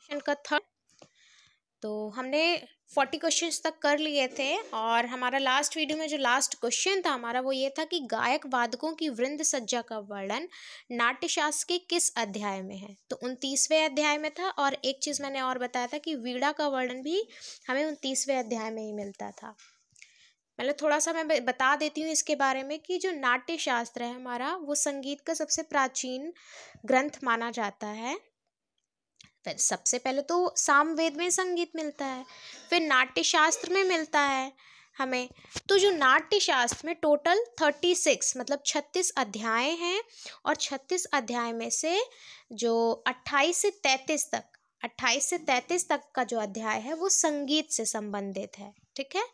Question का third. तो हमने 40 क्वेश्चंस तक कर लिए थे और हमारा लास्ट वीडियो में जो लास्ट क्वेश्चन था हमारा वो ये था कि गायक वादकों की वृंद सज्जा का वर्णन नाट्यशास्त्र के किस अध्याय में है। तो 29वें अध्याय में था। और एक चीज़ मैंने और बताया था कि वीणा का वर्णन भी हमें 29वें अध्याय में ही मिलता था। मतलब थोड़ा सा मैं बता देती हूँ इसके बारे में कि जो नाट्यशास्त्र है हमारा वो संगीत का सबसे प्राचीन ग्रंथ माना जाता है। सबसे पहले तो सामवेद में संगीत मिलता है, फिर नाट्यशास्त्र में मिलता है हमें। तो जो नाट्यशास्त्र में टोटल 36 मतलब 36 अध्याय हैं और 36 अध्याय में से जो 28 से 33 तक का जो अध्याय है वो संगीत से संबंधित है। ठीक है,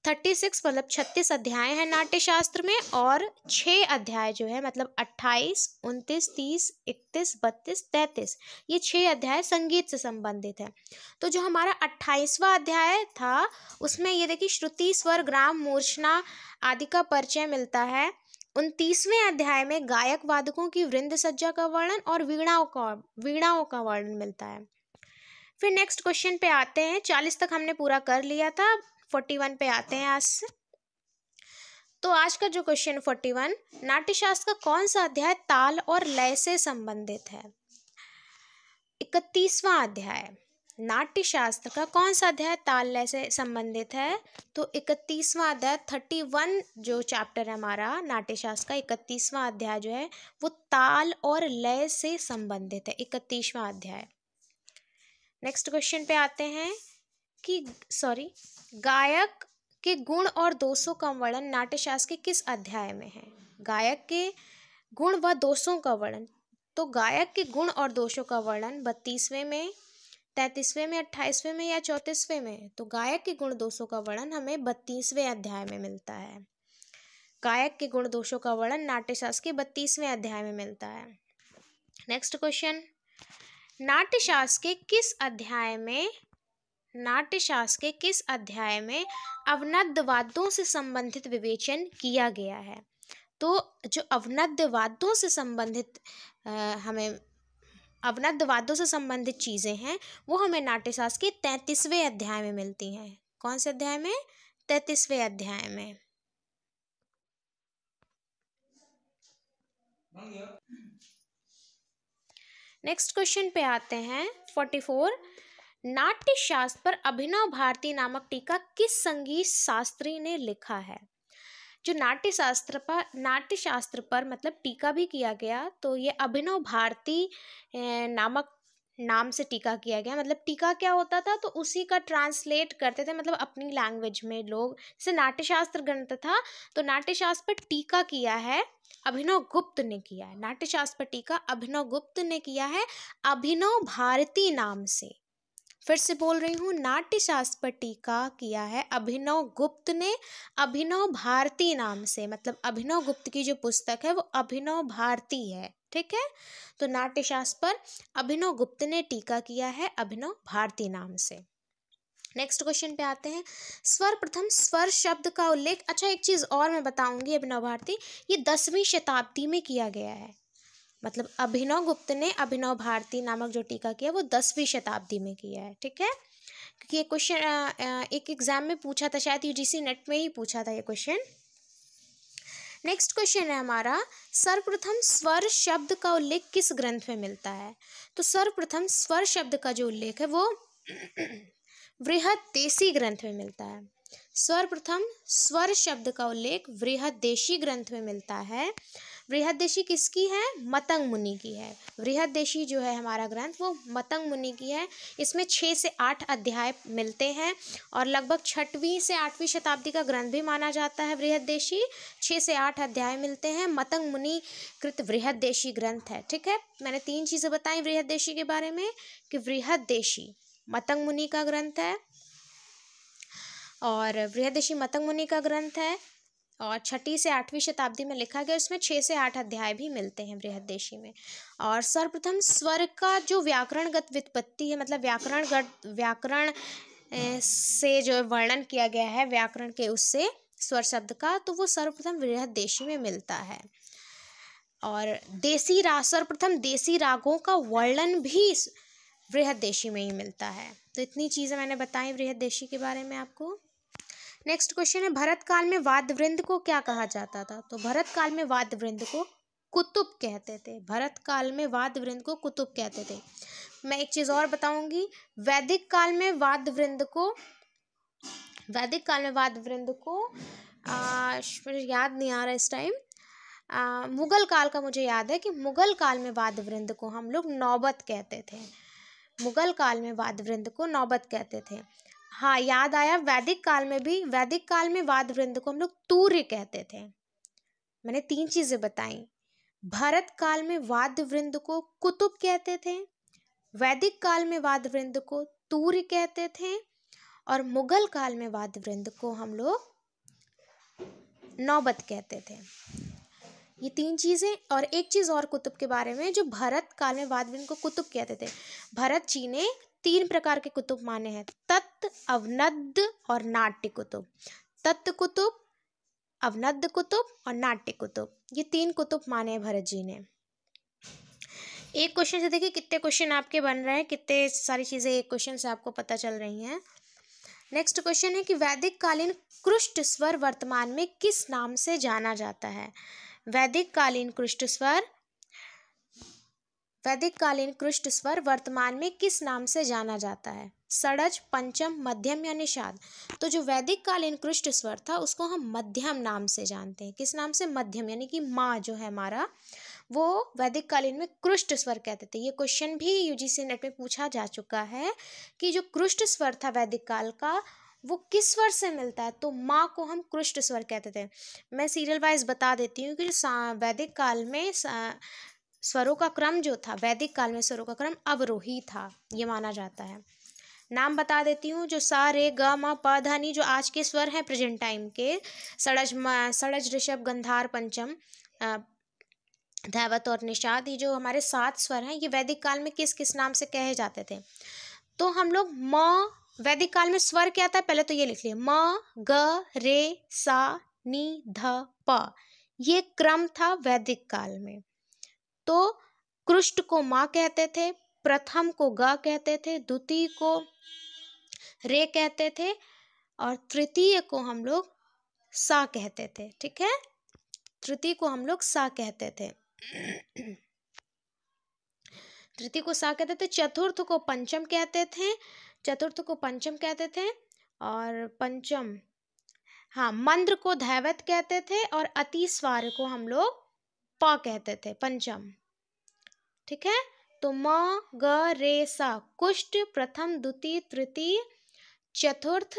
36 मतलब 36 अध्याय हैं नाट्यशास्त्र में और 6 अध्याय जो है मतलब 28, 29, 30, 31, 32, 33 ये 6 अध्याय संगीत से संबंधित है। तो जो हमारा 28वां अध्याय था उसमें ये देखिए श्रुति, स्वर, ग्राम, मूर्छना आदि का परिचय मिलता है। 29वें अध्याय में गायक वादकों की वृंद सज्जा का वर्णन और वीणाओं का वर्णन मिलता है। फिर नेक्स्ट क्वेश्चन पे आते हैं। 40 तक हमने पूरा कर लिया था, 41 पे आते हैं आज से। तो आज का जो क्वेश्चन 41, नाट्यशास्त्र का कौन सा अध्याय ताल और लय से संबंधित है। 31वां अध्याय नाट्यशास्त्र का कौन सा अध्याय ताल लय से संबंधित है। तो 31वां अध्याय 31 जो चैप्टर है हमारा नाट्यशास्त्र का 31वां अध्याय जो है वो ताल और लय से संबंधित है, 31वां अध्याय। नेक्स्ट क्वेश्चन पे आते हैं कि गायक के गुण और दोषों का वर्णन नाट्यशास्त्र के किस अध्याय में है। गायक के गुण व दोषों का वर्णन, तो गायक के गुण और दोषों का वर्णन 32वें में, 33वें में, 28वें में या 34वें में। तो गायक के गुण दोषों का वर्णन हमें 32वें अध्याय में मिलता है। गायक के गुण दोषों का वर्णन नाट्यशास्त्र के 32वें अध्याय में मिलता है। नेक्स्ट क्वेश्चन, नाट्यशास्त्र के किस अध्याय में अवनद वाद्यों से संबंधित विवेचन किया गया है। तो जो अवनद वाद्यों से संबंधित चीज़ें हैं वो हमें नाट्यशास्त्र के 33वें अध्याय में मिलती हैं। कौन से अध्याय में? 33वें अध्याय में। नेक्स्ट क्वेश्चन पे आते हैं 44, नाट्यशास्त्र पर अभिनव भारती नामक टीका किस संगीत शास्त्री ने लिखा है। जो नाट्यशास्त्र पर मतलब टीका भी किया गया तो ये अभिनव भारती नामक नाम से टीका किया गया। मतलब टीका क्या होता था तो उसी का ट्रांसलेट करते थे, मतलब अपनी लैंग्वेज में लोग। जैसे नाट्यशास्त्र ग्रंथ था तो नाट्यशास्त्र पर टीका किया है अभिनव गुप्त ने किया है। नाट्यशास्त्र पर टीका अभिनव गुप्त ने किया है अभिनव भारती नाम से। फिर से बोल रही हूँ, नाट्यशास्त्र पर टीका किया है अभिनव गुप्त ने अभिनव भारती नाम से। मतलब अभिनव गुप्त की जो पुस्तक है वो अभिनव भारती है। ठीक है, तो नाट्यशास्त्र पर अभिनव गुप्त ने टीका किया है अभिनव भारती नाम से। नेक्स्ट क्वेश्चन पे आते हैं। सर्वप्रथम स्वर शब्द का उल्लेख, अच्छा एक चीज़ और मैं बताऊंगी, अभिनव भारती ये 10वीं शताब्दी में किया गया है। मतलब अभिनव गुप्त ने अभिनव भारती नामक जो टीका किया वो 10वीं शताब्दी में किया है। ठीक है, क्योंकि ये क्वेश्चन एक एग्जाम में पूछा था, शायद यूजीसी नेट में ही पूछा था ये क्वेश्चन। नेक्स्ट क्वेश्चन है हमारा, सर्वप्रथम स्वर शब्द का उल्लेख किस ग्रंथ में मिलता है। तो सर्वप्रथम स्वर शब्द का जो उल्लेख है वो बृहददेशी ग्रंथ में मिलता है। सर्वप्रथम स्वर शब्द का उल्लेख बृहददेशी ग्रंथ में मिलता है। बृहददेशी किसकी है? मतंग मुनि की है। बृहददेशी जो है हमारा ग्रंथ वो मतंग मुनि की है। इसमें 6 से 8 अध्याय मिलते हैं और लगभग 6वीं से 8वीं शताब्दी का ग्रंथ भी माना जाता है बृहददेशी। 6 से 8 अध्याय मिलते हैं, मतंग मुनि कृत बृहददेशी ग्रंथ है। ठीक है, मैंने 3 चीज़ें बताई बृहददेशी के बारे में कि बृहददेशी मतंग मुनि का ग्रंथ है और बृहददेशी मतंग मुनि का ग्रंथ है और 6वीं से 8वीं शताब्दी में लिखा गया। इसमें 6 से 8 अध्याय भी मिलते हैं बृहददेशी में। और सर्वप्रथम स्वर का जो व्याकरणगत व्युत्पत्ति है, मतलब व्याकरण से जो वर्णन किया गया है व्याकरण के उससे स्वर शब्द का, तो वो सर्वप्रथम बृहददेशी में मिलता है। और सर्वप्रथम देसी रागों का वर्णन भी बृहदेशी में ही मिलता है। तो इतनी चीज़ें मैंने बताई बृहदेशी के बारे में आपको। नेक्स्ट क्वेश्चन है, भरत काल में वाद्य वृंद को क्या कहा जाता था? तो भरत काल में वाद्य वृंद को कुतुब कहते थे। भरत काल में वाद्य वृंद को कुतुब कहते थे। मैं एक चीज़ और बताऊंगी, वैदिक काल में वाद्य वृंद को मुझे याद नहीं आ रहा इस टाइम, मुगल काल का मुझे याद है कि मुगल काल में वाद्य वृंद को हम लोग नौबत कहते थे। मुगल काल में वाद्य वृंद को नौबत कहते थे। हाँ, याद आया, वैदिक काल में वाद्य वृंद को हम लोग तूर्य कहते थे। मैंने 3 चीजें बताई। भरत काल में वाद्य वृंद को कुतुब कहते थे, वैदिक काल में वाद्य वृंद को तूर्य कहते थे, और मुगल काल में वाद्य वृंद को हम लोग नौबत कहते थे। ये 3 चीज़ें। और एक चीज़ और कुतुब के बारे में, जो भरत काल में वाद्य वृंद को कुतुब कहते थे, भरत जी ने 3 प्रकार के कुतुब माने हैं, तत्, अवनद्द और नाट्य कुतुब। तत् कुतुब, अवनद्द कुतुब और नाट्य कुतुब, ये 3 कुतुब माने हैं भरत जी ने। एक क्वेश्चन से देखिए कितने क्वेश्चन आपके बन रहे हैं, कितने सारी चीज़ें एक क्वेश्चन से आपको पता चल रही हैं। नेक्स्ट क्वेश्चन है कि वैदिक कालीन कृष्ट स्वर वर्तमान में किस नाम से जाना जाता है? वैदिक कालीन कृष्ट स्वर वर्तमान में किस नाम से जाना जाता है? षडज, पंचम, मध्यम या निषाद? तो जो वैदिक कालीन कृष्ट स्वर था उसको हम मध्यम नाम से जानते हैं। किस नाम से? मध्यम, यानी कि माँ जो है हमारा, वो वैदिक कालीन में कृष्ट स्वर कहते थे। ये क्वेश्चन भी यूजीसी नेट में पूछा जा चुका है कि जो कृष्ट स्वर था वैदिक काल का, वो किस स्वर से मिलता है? तो माँ को हम कृष्ट स्वर कहते थे। मैं सीरियल वाइज बता देती हूँ कि वैदिक काल में स्वरों का क्रम जो था, वैदिक काल में स्वरों का क्रम अवरोही था, ये माना जाता है। नाम बता देती हूँ, जो सा, रे, ग, म, प, ध, नि, जो आज के स्वर हैं प्रेजेंट टाइम के, षडज, ऋषभ, गंधार, पंचम, धैवत और निषाद, ये जो हमारे 7 स्वर हैं, ये वैदिक काल में किस किस नाम से कहे जाते थे? तो हम लोग वैदिक काल में स्वर क्या था, पहले तो ये लिख लिए, म, ग, रे, सा, नी, ध, प, ये क्रम था वैदिक काल में। तो कृष्ट को माँ कहते थे, प्रथम को ग कहते थे, द्वितीय को रे कहते थे, और तृतीय को हम लोग सा कहते थे। ठीक है, तृतीय को हम लोग सा कहते थे। तृतीय को सा कहते थे। चतुर्थ को पंचम कहते थे, और पंचम, हाँ, मंद्र को धैवत कहते थे, और अति स्वर को हम लोग प कहते थे, पंचम। ठीक है, तो म, ग, रे, सा, कुष्ट, प्रथम, द्वितीय, तृतीय, चतुर्थ,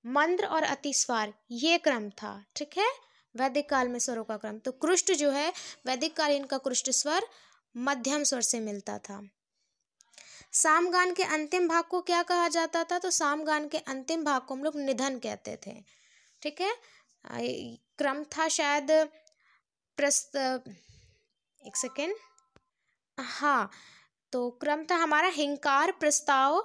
मंद्र और अतिस्वार, ये क्रम था। ठीक है, वैदिक काल में स्वरों का क्रम। तो कृष्ट जो है वैदिक कालीन का कृष्ट स्वर मध्यम स्वर से मिलता था। सामगान के अंतिम भाग को क्या कहा जाता था? तो सामगान के अंतिम भाग को हम लोग निधन कहते थे। ठीक है, क्रम था शायद एक सेकेंड, हाँ, तो क्रम था हमारा हिंकार, प्रस्ताव,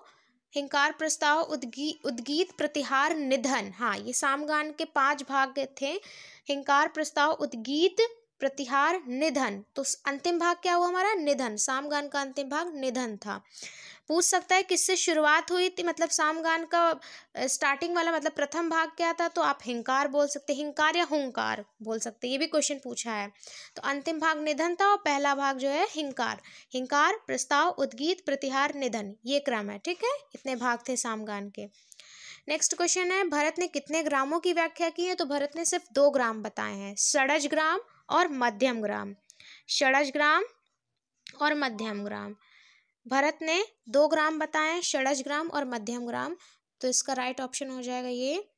उद्गीत, प्रतिहार, निधन। हाँ, ये सामगान के 5 भाग थे, हिंकार, प्रस्ताव, उद्गीत, प्रतिहार, निधन। तो अंतिम भाग क्या हुआ हमारा? निधन। सामगान का अंतिम भाग निधन था। पूछ सकता है किससे शुरुआत हुई थी, मतलब सामगान का स्टार्टिंग वाला मतलब प्रथम भाग क्या था? तो आप हिंकार बोल सकते, हिंकार या हुंकार बोल सकते, ये भी क्वेश्चन पूछा है। तो अंतिम भाग निधन था और पहला भाग जो है हिंकार, प्रस्ताव, उद्गीत, प्रतिहार, निधन, ये क्रम है। ठीक है, इतने भाग थे सामगान के। नेक्स्ट क्वेश्चन है, भरत ने कितने ग्रामों की व्याख्या की है? तो भरत ने सिर्फ 2 ग्राम बताए हैं, षडज ग्राम और मध्यम ग्राम। षडज ग्राम और मध्यम ग्राम, भरत ने 2 ग्राम बताए, षडज ग्राम और मध्यम ग्राम। तो इसका राइट ऑप्शन हो जाएगा ये।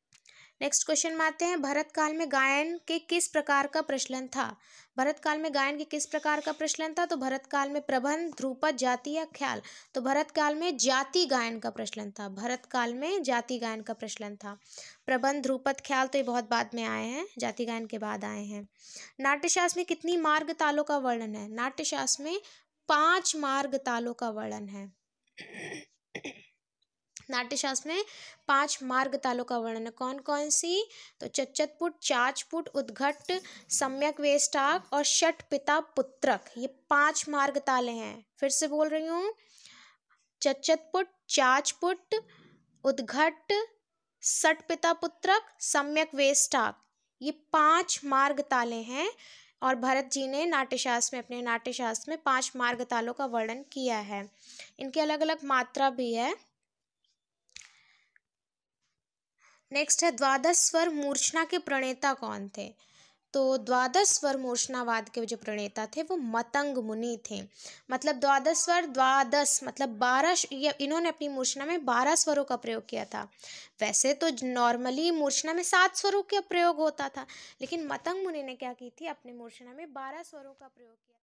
नेक्स्ट क्वेश्चन में आते हैं, भरत काल में गायन के किस प्रकार का प्रचलन था? भरत काल में गायन के किस प्रकार का प्रचलन था? तो भरत काल में प्रबंध, ध्रुपद, जाति या ख्याल? तो भरत काल में जाति गायन का प्रचलन था। भरत काल में जाति गायन का प्रचलन था। प्रबंध, ध्रुपद, ख्याल तो ये बहुत बाद में आए हैं, जाति गायन के बाद आए हैं। नाट्यशास्त्र में कितनी मार्ग तालों का वर्णन है? नाट्यशास्त्र में 5 मार्ग तालों का वर्णन है। नाट्यशास्त्र में 5 मार्ग तालों का वर्णन है। कौन कौन सी? तो चच्चतपुट, चाचपुट, उद्घट, सम्यक वेष्टाक और षट पिता पुत्रक, ये 5 मार्ग ताले हैं। फिर से बोल रही हूँ, चचतपुट, चाचपुट, उद्घट, सटपितापुत्रक, सम्यक वेष्टाक। ये 5 मार्ग ताले हैं और भरत जी ने नाट्यशास्त्र में, अपने नाट्यशास्त्र में 5 मार्ग तालों का वर्णन किया है। इनकी अलग अलग मात्रा भी है। नेक्स्ट है द्वादश स्वर मूर्छना के प्रणेता कौन थे? तो द्वादश स्वर मूर्छनावाद के जो प्रणेता थे वो मतंग मुनि थे। मतलब द्वादश स्वर, द्वादश मतलब 12, इन्होंने अपनी मूर्छना में 12 स्वरों का प्रयोग किया था। वैसे तो नॉर्मली मूर्छना में 7 स्वरों का प्रयोग होता था, लेकिन मतंग मुनि ने क्या की थी, अपनी मूर्छना में 12 स्वरों का प्रयोग किया।